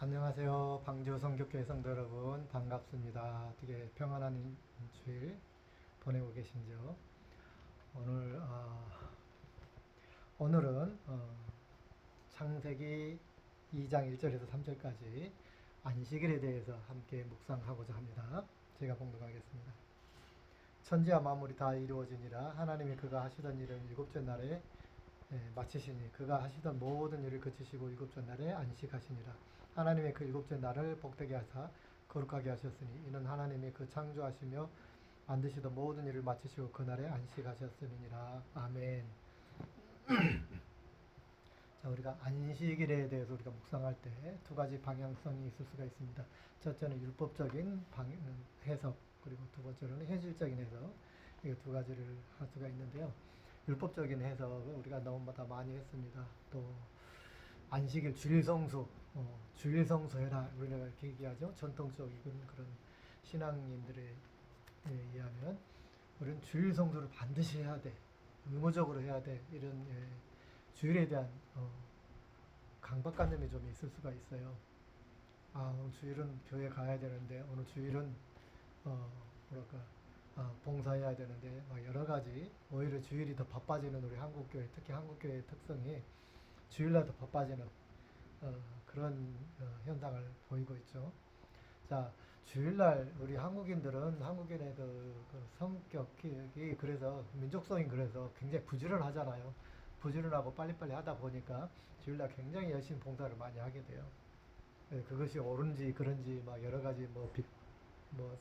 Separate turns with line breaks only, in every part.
안녕하세요. 방주 성교교회 성도 여러분 반갑습니다. 어떻게 평안한 주일 보내고 계신지요? 오늘 오늘은 창세기 2장 1절에서 3절까지 안식일에 대해서 함께 묵상하고자 합니다. 제가 봉독하겠습니다. 천지와 만물이 다 이루어지니라. 하나님이 그가 하시던 일을 일곱째 날에 마치시니 그가 하시던 모든 일을 그치시고 일곱째 날에 안식하시니라. 하나님의 그 일곱째 날을 복되게 하사 거룩하게 하셨으니 이는 하나님이 그 창조하시며 만드시던 모든 일을 마치시고 그날에 안식하셨음이니라. 아멘. 자, 우리가 안식일에 대해서 우리가 묵상할 때 두 가지 방향성이 있을 수가 있습니다. 첫째는 율법적인 해석, 그리고 두 번째로는 현실적인 해석. 이 두 가지를 할 수가 있는데요. 율법적인 해석을 우리가 너무나 많이 했습니다. 또 안식일 주일성수, 주일성수해라 우리가 이렇게 얘기하죠. 전통적인 그런 신앙인들에 의하면 우리는 주일성수를 반드시 해야 돼, 의무적으로 해야 돼, 이런 주일에 대한 강박관념이 좀 있을 수가 있어요. 오늘 주일은 교회 가야 되는데, 오늘 주일은 뭐랄까 봉사해야 되는데, 막 여러 가지, 오히려 주일이 더 바빠지는 우리 한국교회, 특히 한국교회의 특성이 주일날 더 바빠지는 그런 현상을 보이고 있죠. 자, 주일날 우리 한국인들은 한국인의 그 성격이 그래서 민족성이 그래서 굉장히 부지런하잖아요. 부지런하고 빨리빨리 하다 보니까 주일날 굉장히 열심히 봉사를 많이 하게 돼요. 그것이 옳은지 그런지 막 여러 가지 뭐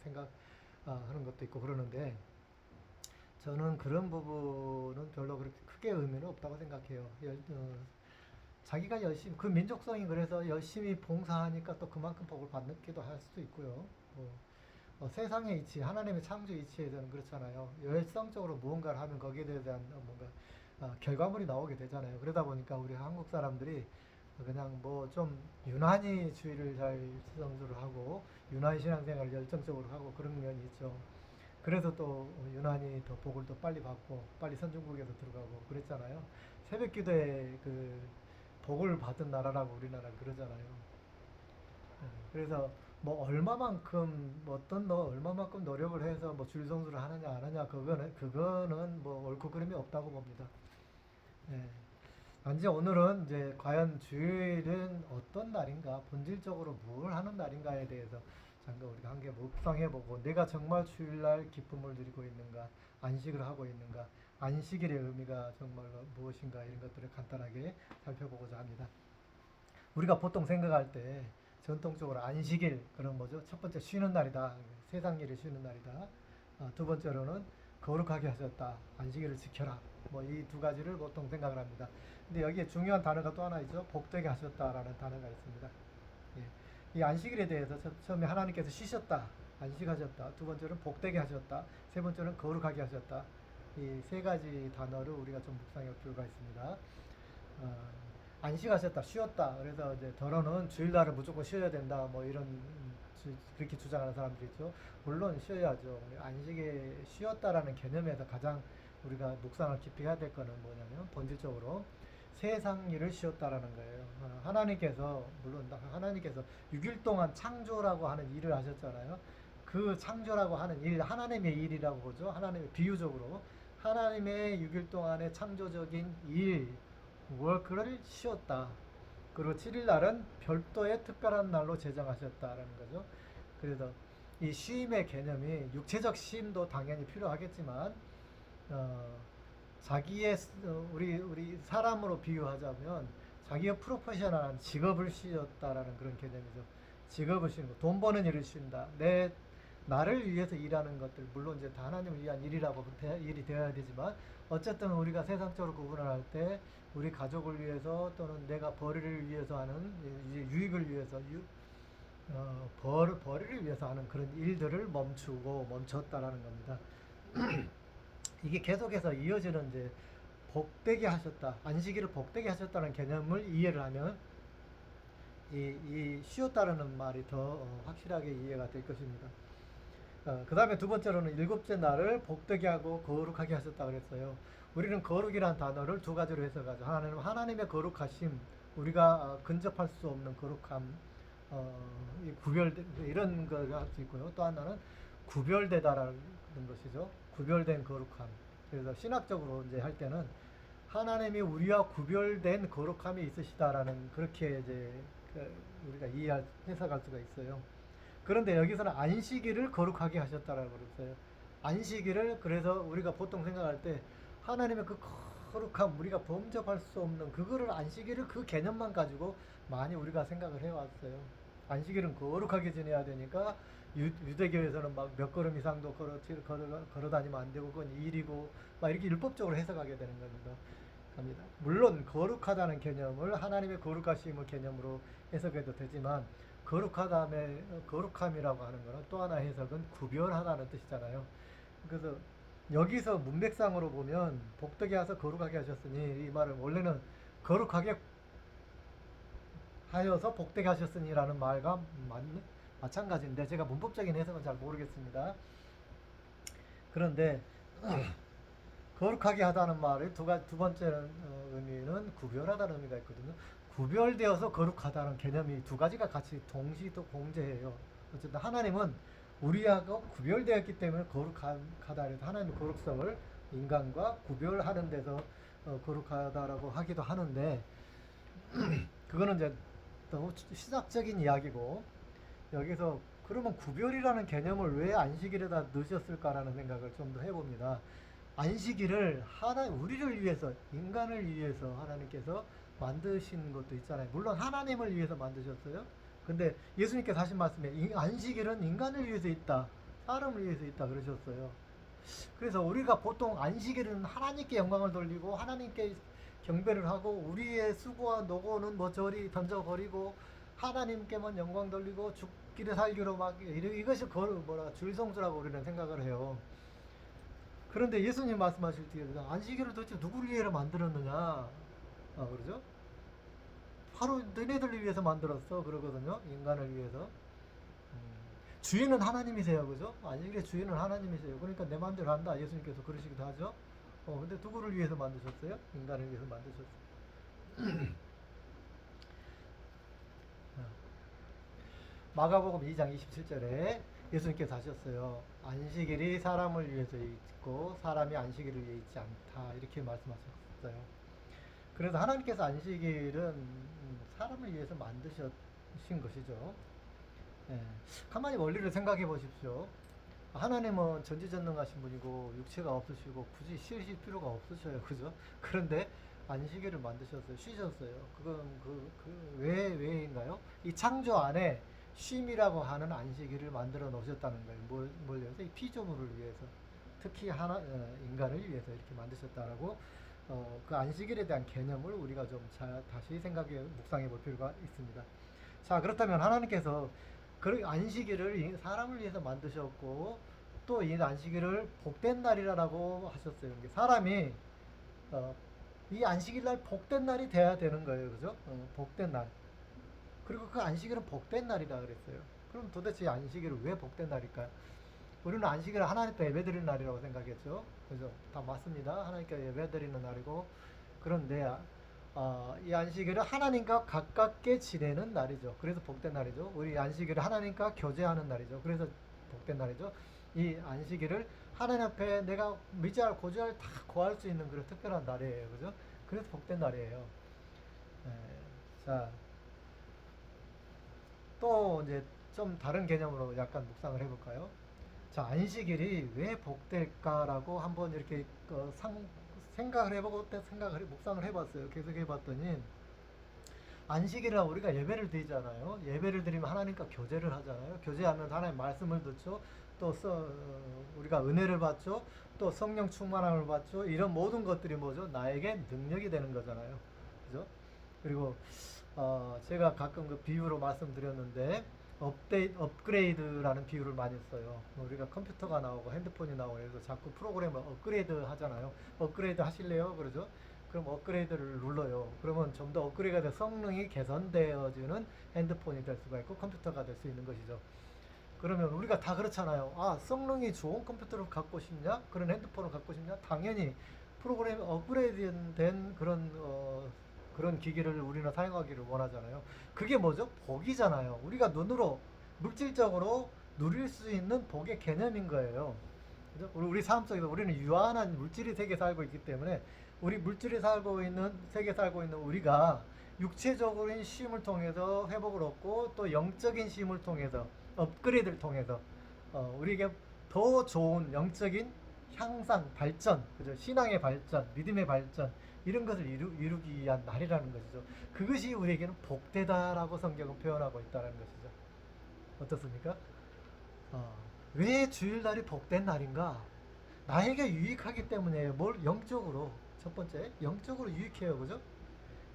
생각 하는 것도 있고 그러는데, 저는 그런 부분은 별로 그렇게 크게 의미는 없다고 생각해요. 자기가 열심히, 그 민족성이 그래서 열심히 봉사하니까 또 그만큼 복을 받기도 할 수도 있고요. 세상의 이치, 하나님의 창조 이치에서는 그렇잖아요. 열성적으로 무언가를 하면 거기에 대한 뭔가 결과물이 나오게 되잖아요. 그러다 보니까 우리 한국 사람들이 그냥 뭐 좀 유난히 주의를 잘 성수를 하고 유난히 신앙생활을 열정적으로 하고 그런 면이 있죠. 그래서 또 유난히 더 복을 더 빨리 받고 빨리 선진국에서 들어가고 그랬잖아요. 새벽 기도에 그 복을 받은 나라라고 우리나라 그러잖아요. 그래서 뭐 얼마만큼 뭐 얼마만큼 노력을 해서 뭐 줄성수를 하느냐 안 하냐, 그거는 뭐 옳고 그름이 없다고 봅니다. 예. 단지 오늘은 이제 과연 주일은 어떤 날인가, 본질적으로 뭘 하는 날인가에 대해서 잠깐 우리가 함께 묵상해보고, 내가 정말 주일날 기쁨을 누리고 있는가, 안식을 하고 있는가, 안식일의 의미가 정말 무엇인가, 이런 것들을 간단하게 살펴보고자 합니다. 우리가 보통 생각할 때 전통적으로 안식일, 그런 뭐죠? 첫 번째 쉬는 날이다, 세상 일을 쉬는 날이다. 두 번째로는 거룩하게 하셨다, 안식일을 지켜라. 뭐 이 두 가지를 보통 생각을 합니다. 근데 여기에 중요한 단어가 또 하나 있죠. 복되게 하셨다라는 단어가 있습니다. 예. 이 안식일에 대해서 처음에 하나님께서 쉬셨다, 안식하셨다. 두 번째는 복되게 하셨다. 세 번째는 거룩하게 하셨다. 이 세 가지 단어를 우리가 좀 묵상할 필요가 있습니다. 어, 안식하셨다, 쉬었다. 그래서 이제 더러는 주일날은 무조건 쉬어야 된다, 뭐 이런 그렇게 주장하는 사람들이 있죠. 물론 쉬어야죠. 안식에 쉬었다라는 개념에서 가장 우리가 묵상을 깊이 해야 될 거는 뭐냐면, 본질적으로 세상 일을 쉬었다라는 거예요. 하나님께서, 물론 하나님께서 6일 동안 창조라고 하는 일을 하셨잖아요. 그 창조라고 하는 일, 하나님의 일이라고 보죠. 하나님의, 비유적으로 하나님의 6일 동안의 창조적인 일, 월크를 쉬었다. 그리고 7일 날은 별도의 특별한 날로 제정하셨다라는 거죠. 그래서 이 쉼의 개념이, 육체적 쉼도 당연히 필요하겠지만, 어, 자기의 우리 사람으로 비유하자면 자기의 프로페셔널한 직업을 쉬었다라는 그런 개념이죠. 직업을 쉬는 거, 돈 버는 일을 쉰다. 내 나를 위해서 일하는 것들, 물론 이제 다 하나님을 위한 일이라고 일이 되어야 되지만, 어쨌든 우리가 세상적으로 구분을 할 때 우리 가족을 위해서, 또는 내가 벌이를 위해서 하는, 이제 유익을 위해서, 벌이를 위해서 하는 그런 일들을 멈췄다라는 겁니다. 이게 계속해서 이어지는, 이제 복되게 하셨다, 안식일을 복되게 하셨다는 개념을 이해를 하면 이 쉬었다라는 말이 더 확실하게 이해가 될 것입니다. 그 다음에 두 번째로는 일곱째 날을 복되게 하고 거룩하게 하셨다 그랬어요. 우리는 거룩이라는 단어를 두 가지로 해석하죠. 하나는 하나님의 거룩하심, 우리가 근접할 수 없는 거룩함, 이 구별된 이런 걸 할 수 있고요. 또 하나는 구별되다라는 것이죠. 구별된 거룩함. 그래서 신학적으로 이제 할 때는 하나님이 우리와 구별된 거룩함이 있으시다라는 그렇게 이제 우리가 해석할 수가 있어요. 그런데 여기서는 안식일을 거룩하게 하셨다라고 그랬어요. 안식일을 그래서 우리가 보통 생각할 때 하나님의 그 거룩함 우리가 범접할 수 없는 그거를 안식일을 그 개념만 가지고 많이 우리가 생각을 해왔어요. 안식일은 거룩하게 지내야 되니까 유대교에서는 막 몇 걸음 이상도 걸어 다니면 안 되고 그건 일이고 막 이렇게 율법적으로 해석하게 되는 겁니다. 물론 거룩하다는 개념을 하나님의 거룩하심을 개념으로 해석해도 되지만 거룩함이라고 하는 것은 또 하나 해석은 구별하다는 뜻이잖아요. 그래서 여기서 문맥상으로 보면 복되게 하셔서 거룩하게 하셨으니 이 말은 원래는 거룩하게 하여서 복되게 하셨으니라는 말과 마찬가지인데 제가 문법적인 해석은 잘 모르겠습니다. 그런데 거룩하게 하다는 말의 두 번째 의미는 구별하다는 의미가 있거든요. 구별되어서 거룩하다는 개념이 두 가지가 같이 동시도 공제해요. 어쨌든 하나님은 우리하고 구별되었기 때문에 거룩하다. 그래서 하나님의 거룩성을 인간과 구별하는 데서 거룩하다라고 하기도 하는데 그거는 이제 너무 시작적인 이야기고 여기서 그러면 구별이라는 개념을 왜 안식일에다 넣으셨을까라는 생각을 좀 더 해봅니다. 안식일을 우리를 위해서 인간을 위해서 하나님께서 만드신 것도 있잖아요. 물론 하나님을 위해서 만드셨어요. 근데 예수님께서 하신 말씀에 안식일은 인간을 위해서 있다. 사람을 위해서 있다 그러셨어요. 그래서 우리가 보통 안식일은 하나님께 영광을 돌리고 하나님께 경배를 하고 우리의 수고와 노고는 뭐 저리 던져버리고 하나님께만 영광 돌리고 죽기를 살기로 막 이것이 줄성수라고 우리는 생각을 해요. 그런데 예수님 말씀하실 때 안식일을 도대체 누구를 위해서 만들었느냐 그러죠? 바로 너네들을 위해서 만들었어 그러거든요. 인간을 위해서. 주인은 하나님이세요. 그죠? 안식일의 주인은 하나님이세요. 그러니까 내 마음대로 한다. 예수님께서 그러시기도 하죠. 근데 누구를 위해서 만드셨어요? 인간을 위해서 만드셨어요. 마가복음 2장 27절에 예수님께서 하셨어요. 안식일이 사람을 위해서 있고 사람이 안식일을 위해 있지 않다. 이렇게 말씀하셨어요. 그래서 하나님께서 안식일은 사람을 위해서 만드신 것이죠. 예. 가만히 원리를 생각해 보십시오. 하나님은 전지전능하신 분이고 육체가 없으시고 굳이 쉬실 필요가 없으셔요. 그죠? 그런데 안식일을 만드셨어요. 쉬셨어요. 그건 왜인가요? 이 창조 안에 쉼이라고 하는 안식일을 만들어 놓으셨다는 거예요. 뭘 위해서? 이 피조물을 위해서. 특히 인간을 위해서 이렇게 만드셨다라고 그 안식일에 대한 개념을 우리가 좀 다시 묵상해 볼 필요가 있습니다. 자, 그렇다면 하나님께서 그 안식일을 사람을 위해서 만드셨고 또 이 안식일을 복된 날이라고 하셨어요. 사람이 이 안식일 날 복된 날이 돼야 되는 거예요. 그죠? 복된 날. 그리고 그 안식일은 복된 날이다 그랬어요. 그럼 도대체 안식일은 왜 복된 날일까요? 우리는 안식일을 하나님께 예배드리는 날이라고 생각했죠. 그죠? 다 맞습니다. 하나님께 예배드리는 날이고 그런데 이 안식일은 하나님과 가깝게 지내는 날이죠. 그래서 복된 날이죠. 우리 안식일은 하나님과 교제하는 날이죠. 그래서 복된 날이죠. 이 안식일을 하나님 앞에 내가 미지알 고지알 다 구할 수 있는 그런 특별한 날이에요. 그죠? 그래서 복된 날이에요. 자, 또 이제 좀 다른 개념으로 약간 묵상을 해볼까요? 자, 안식일이 왜 복될까라고 한번 이렇게 생각을 해보고 묵상을 해봤어요. 계속 해봤더니 안식일이라 우리가 예배를 드리잖아요. 예배를 드리면 하나님과 교제를 하잖아요. 교제하면 하나님 말씀을 듣죠. 또 우리가 은혜를 받죠. 또 성령 충만함을 받죠. 이런 모든 것들이 뭐죠? 나에게 능력이 되는 거잖아요. 그죠? 그리고 제가 가끔 그 비유로 말씀드렸는데 업그레이드라는 비유를 많이 써요. 우리가 컴퓨터가 나오고 핸드폰이 나오고 해서 자꾸 프로그램을 업그레이드 하잖아요. 업그레이드 하실래요? 그러죠? 그럼 업그레이드를 눌러요. 그러면 좀 더 업그레이드가 돼 성능이 개선되어지는 핸드폰이 될 수가 있고 컴퓨터가 될 수 있는 것이죠. 그러면 우리가 다 그렇잖아요. 성능이 좋은 컴퓨터를 갖고 싶냐? 그런 핸드폰을 갖고 싶냐? 당연히 프로그램 업그레이드 된 그런 그런 기기를 우리는 사용하기를 원하잖아요. 그게 뭐죠? 복이잖아요. 우리가 눈으로 물질적으로 누릴 수 있는 복의 개념인 거예요. 그죠? 우리 삶 속에서 우리는 유한한 물질의 세계에 살고 있기 때문에 우리 물질이 살고 있는 세계에 살고 있는 우리가 육체적인 쉼을 통해서 회복을 얻고 또 영적인 쉼을 통해서 업그레이드를 통해서 우리에게 더 좋은 영적인 향상, 발전, 그죠? 신앙의 발전, 믿음의 발전 이런 것을 이루기 위한 날이라는 것이죠. 그것이 우리에게는 복되다라고 성경은 표현하고 있다는 것이죠. 어떻습니까? 어, 왜 주일날이 복된 날인가? 나에게 유익하기 때문에 뭘 영적으로 첫 번째 영적으로 유익해요, 그죠?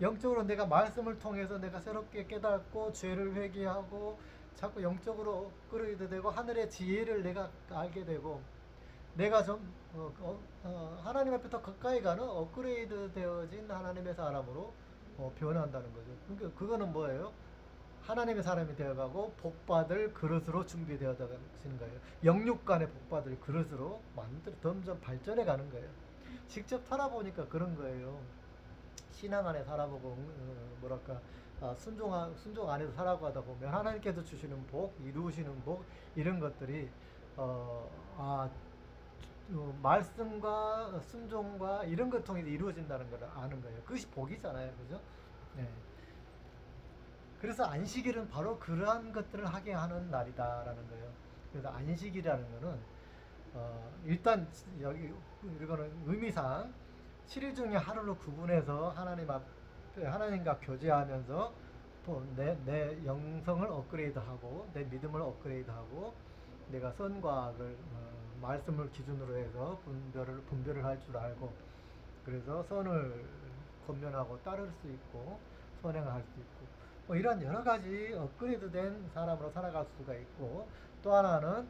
영적으로 내가 말씀을 통해서 내가 새롭게 깨닫고 죄를 회개하고 자꾸 영적으로 끌어야 되고 하늘의 지혜를 내가 알게 되고 내가 좀 하나님 앞에 더 가까이 가는 업그레이드 되어진 하나님의 사람으로 변한다는 거죠. 그러니까 그거는 뭐예요? 하나님의 사람이 되어가고 복받을 그릇으로 준비되어지는 거예요. 영육간의 복받을 그릇으로 점점 발전해 가는 거예요. 직접 살아보니까 그런 거예요. 신앙 안에 살아보고 뭐랄까 순종 안에서 살아가다 보면 하나님께서 주시는 복, 이루시는 복 이런 것들이 어, 아, 말씀과 순종과 이런 것 통해서 이루어진다는 걸 아는 거예요. 그것이 복이잖아요, 그죠? 네. 그래서 안식일은 바로 그러한 것들을 하게 하는 날이다라는 거예요. 그래서 안식이라는 거는 일단 여기 이거는 의미상 7일 중에 하루로 구분해서 하나님 앞에 하나님과 교제하면서 내 영성을 업그레이드하고 내 믿음을 업그레이드하고 내가 선과 악을 말씀을 기준으로 해서 분별을 할 줄 알고 그래서 선을 권면하고 따를 수 있고 선행을 할 수 있고 뭐 이런 여러 가지 업그레이드된 사람으로 살아갈 수가 있고 또 하나는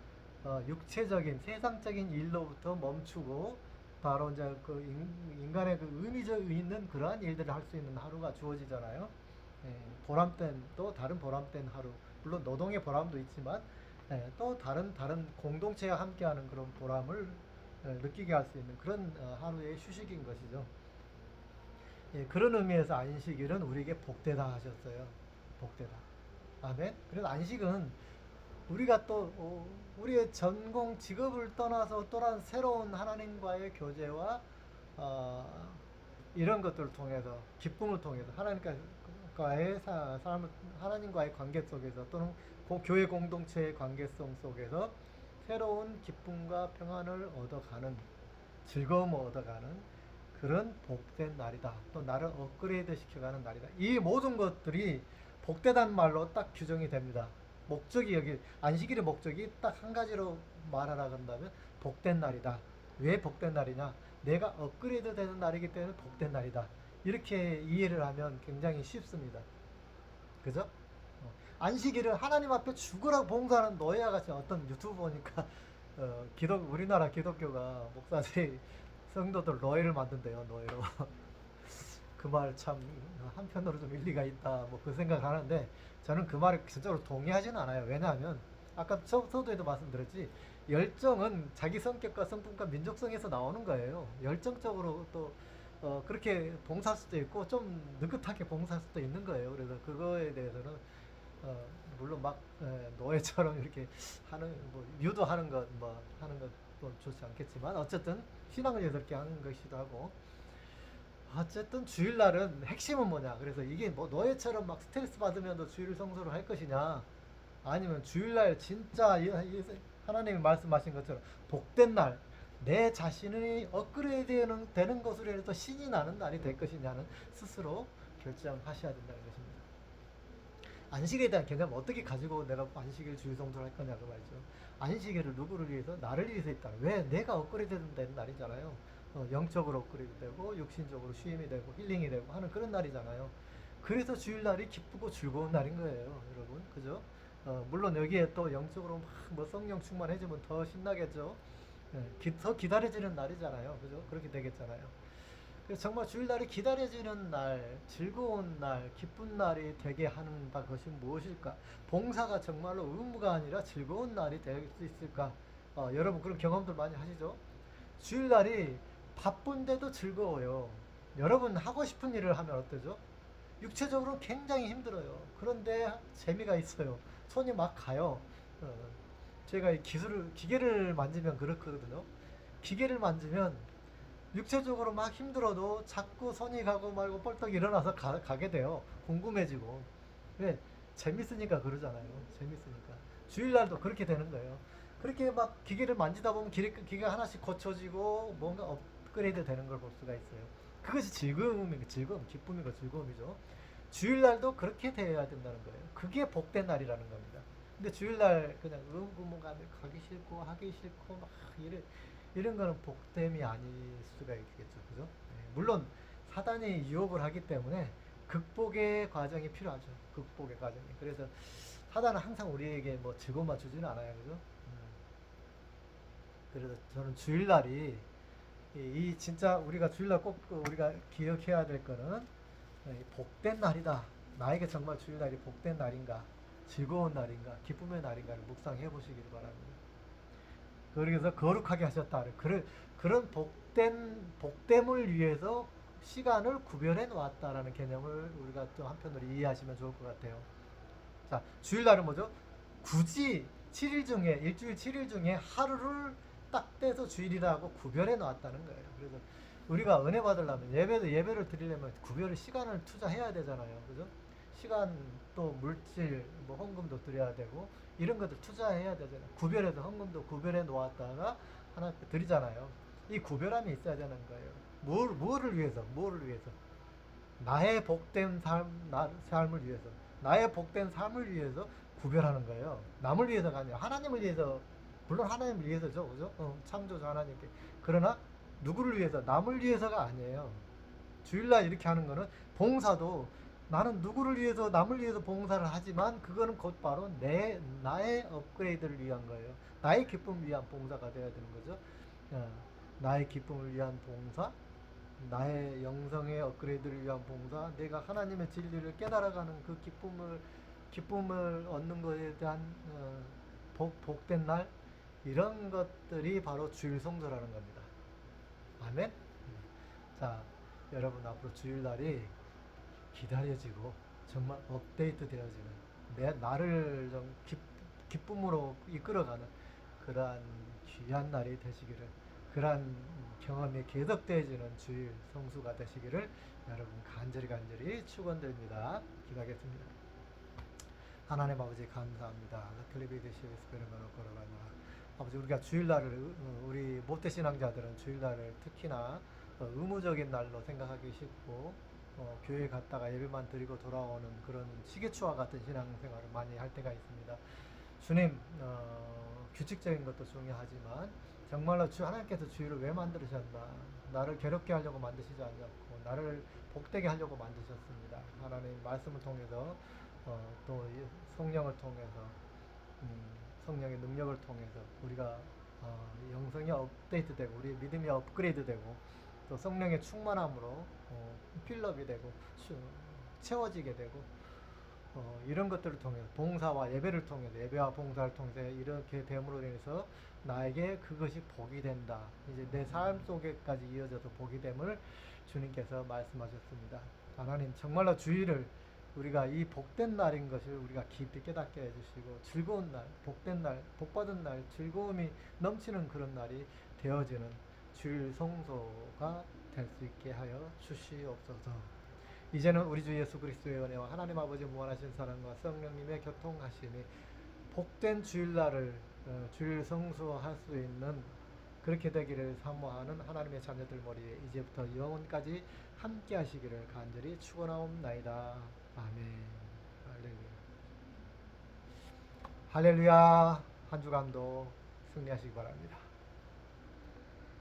육체적인 세상적인 일로부터 멈추고 바로 이제 그 인간의 그 의미적 있는 그러한 일들을 할 수 있는 하루가 주어지잖아요. 예, 보람된 또 다른 보람된 하루 물론 노동의 보람도 있지만 또 다른 공동체와 함께하는 그런 보람을 느끼게 할 수 있는 그런 하루의 휴식인 것이죠. 예, 그런 의미에서 안식일은 우리에게 복되다 하셨어요. 복되다. 아멘. 그래서 안식은 우리가 또 우리의 전공 직업을 떠나서 또한 새로운 하나님과의 교제와 어, 이런 것들을 통해서 기쁨을 통해서 하나님과의 삶을 하나님과의 관계 속에서 또는 교회 공동체의 관계성 속에서 새로운 기쁨과 평안을 얻어가는 즐거움을 얻어가는 그런 복된 날이다. 또 나를 업그레이드 시켜가는 날이다. 이 모든 것들이 복되다는 말로 딱 규정이 됩니다. 목적이 여기 안식일의 목적이 딱 한 가지로 말하라 그런다면 복된 날이다. 왜 복된 날이냐? 내가 업그레이드 되는 날이기 때문에 복된 날이다. 이렇게 이해를 하면 굉장히 쉽습니다. 그죠? 안식일을 하나님 앞에 죽으라고 봉사하는 노예와 같이 어떤 유튜브 보니까 우리나라 기독교가 목사들이 성도들 노예를 만든대요. 노예로. 그 말 참 한편으로 좀 일리가 있다. 뭐 그 생각을 하는데 저는 그 말에 진짜로 동의하지는 않아요. 왜냐하면 아까 서두에도 말씀드렸지 열정은 자기 성격과 성품과 민족성에서 나오는 거예요. 열정적으로 또 그렇게 봉사할 수도 있고 좀 느긋하게 봉사할 수도 있는 거예요. 그래서 그거에 대해서는 물론 막 노예처럼 이렇게 하는 뭐 유도하는 것 뭐 하는 것도 좋지 않겠지만 어쨌든 신앙을 여덟게 하는 것이기도 하고 어쨌든 주일날은 핵심은 뭐냐? 그래서 이게 뭐 너희처럼 막 스트레스 받으면 주일 성수를 할 것이냐? 아니면 주일날 진짜 하나님이 말씀하신 것처럼 복된 날, 내 자신이 업그레이드 되는 것으로 해서 신이 나는 날이 될 것이냐는 스스로 결정하셔야 된다는 것입니다. 안식에 대한 개념을 어떻게 가지고 내가 안식일 주일 성수를 할 거냐 그 말이죠. 안식일을 누구를 위해서? 나를 위해서 있다. 왜? 내가 업그레이드 되는 날이잖아요. 영적으로 업그레이드 되고 육신적으로 쉼이 되고 힐링이 되고 하는 그런 날이잖아요. 그래서 주일날이 기쁘고 즐거운 날인 거예요, 여러분. 그죠? 물론 여기에 또 영적으로 막 뭐 성령 충만해지면 더 신나겠죠. 더 기다려지는 날이잖아요. 그죠? 그렇게 되겠잖아요. 그래서 정말 주일날이 기다려지는 날, 즐거운 날, 기쁜 날이 되게 하는 것이 무엇일까? 봉사가 정말로 의무가 아니라 즐거운 날이 될 수 있을까? 여러분 그런 경험들 많이 하시죠? 주일날이 바쁜데도 즐거워요. 여러분 하고 싶은 일을 하면 어떠죠? 육체적으로 굉장히 힘들어요. 그런데 재미가 있어요. 손이 막 가요. 어, 제가 이 기계를 만지면 그렇거든요. 기계를 만지면 육체적으로 막 힘들어도 자꾸 손이 가고 말고 뻘떡 일어나서 가게 돼요. 궁금해지고. 왜? 재밌으니까 그러잖아요. 재밌으니까. 주일날도 그렇게 되는 거예요. 그렇게 막 기계를 만지다 보면 기계가 하나씩 고쳐지고 뭔가 업그레이드 되는 걸 볼 수가 있어요. 그것이 기쁨이고 즐거움이죠. 주일날도 그렇게 되어야 된다는 거예요. 그게 복된 날이라는 겁니다. 근데 주일날 그냥 가기 싫고 하기 싫고 막 이런 거는 복됨이 아닐 수가 있겠죠. 그죠? 네, 물론 사단이 유혹을 하기 때문에 극복의 과정이 필요하죠. 극복의 과정이. 그래서 사단은 항상 우리에게 뭐 즐거움만 주지는 않아요. 그죠? 그래서 저는 주일날이 이 진짜 우리가 주일날 꼭 우리가 기억해야 될 거는 복된 날이다. 나에게 정말 주일날이 복된 날인가, 즐거운 날인가, 기쁨의 날인가를 묵상해 보시기를 바랍니다. 그래서 거룩하게 하셨다. 그런 복됨을 위해서 시간을 구별해 놓았다라는 개념을 우리가 또 한편으로 이해하시면 좋을 것 같아요. 자, 주일날은 뭐죠? 굳이 7일 중에, 일주일 7일 중에 하루를 딱 떼서 주일이라고 구별해 놓았다는 거예요. 그래서 우리가 은혜 받으려면 예배를 드리려면 시간을 투자해야 되잖아요. 그죠? 시간 또 물질, 뭐 헌금도 드려야 되고 이런 것들 투자해야 되잖아요. 구별해서 헌금도 구별해 놓았다가 하나 드리잖아요. 이 구별함이 있어야 되는 거예요. 뭐를 위해서? 뭐를 위해서? 나의 복된 삶을 위해서, 나의 복된 삶을 위해서 구별하는 거예요. 남을 위해서가 아니라 하나님을 위해서. 물론 하나님을 위해서죠, 그죠? 창조주 하나님께. 그러나 누구를 위해서? 남을 위해서가 아니에요. 주일날 이렇게 하는 거는 봉사도 나는 누구를 위해서 남을 위해서 봉사를 하지만 그거는 곧바로 나의 업그레이드를 위한 거예요. 나의 기쁨을 위한 봉사가 되어야 되는 거죠. 어, 나의 기쁨을 위한 봉사, 나의 영성의 업그레이드를 위한 봉사, 내가 하나님의 진리를 깨달아가는 그 기쁨을 얻는 것에 대한 복된 날, 이런 것들이 바로 주일 성도라는 겁니다. 아멘. 자, 여러분 앞으로 주일날이 기다려지고 정말 업데이트 되어지는 나를 좀 기쁨으로 이끌어가는 그러한 귀한 날이 되시기를, 그러한 경험이 계속되어지는 주일 성수가 되시기를 여러분 간절히 축원드립니다. 기도하겠습니다. 하나님 아버지 감사합니다. 아버지, 우리가 주일날을 우리 못대 신앙자들은 주일날을 특히나 의무적인 날로 생각하기 쉽고 교회 갔다가 예배만 드리고 돌아오는 그런 시계추와 같은 신앙생활을 많이 할 때가 있습니다. 주님, 규칙적인 것도 중요하지만 정말로 하나님께서 주일을 왜 만드셨나? 나를 괴롭게 하려고 만드시지 않았고 나를 복되게 하려고 만드셨습니다. 하나님 말씀을 통해서 또 성령을 통해서 성령의 능력을 통해서 우리가 영성이 업데이트되고 우리 믿음이 업그레이드되고 또 성령의 충만함으로 필업이 되고 채워지게 되고 이런 것들을 통해서 봉사와 예배를 통해서 예배와 봉사를 통해서 이렇게 됨으로 인해서 나에게 그것이 복이 된다. 이제 내 삶 속에까지 이어져서 복이 됨을 주님께서 말씀하셨습니다. 하나님 정말로 주일을 우리가 이 복된 날인 것을 우리가 깊이 깨닫게 해주시고 즐거운 날, 복된 날, 복받은 날, 즐거움이 넘치는 그런 날이 되어지는 주일 성소가 될 수 있게 하여 주시옵소서. 이제는 우리 주 예수 그리스도의 은혜와 하나님 아버지 무한하신 사랑과 성령님의 교통하심이 복된 주일날을 주일 성수할 수 있는 그렇게 되기를 사모하는 하나님의 자녀들 머리에 이제부터 영원까지 함께 하시기를 간절히 축원하옵나이다. 아멘. 할렐루야. 할렐루야. 한 주간도 승리하시기 바랍니다.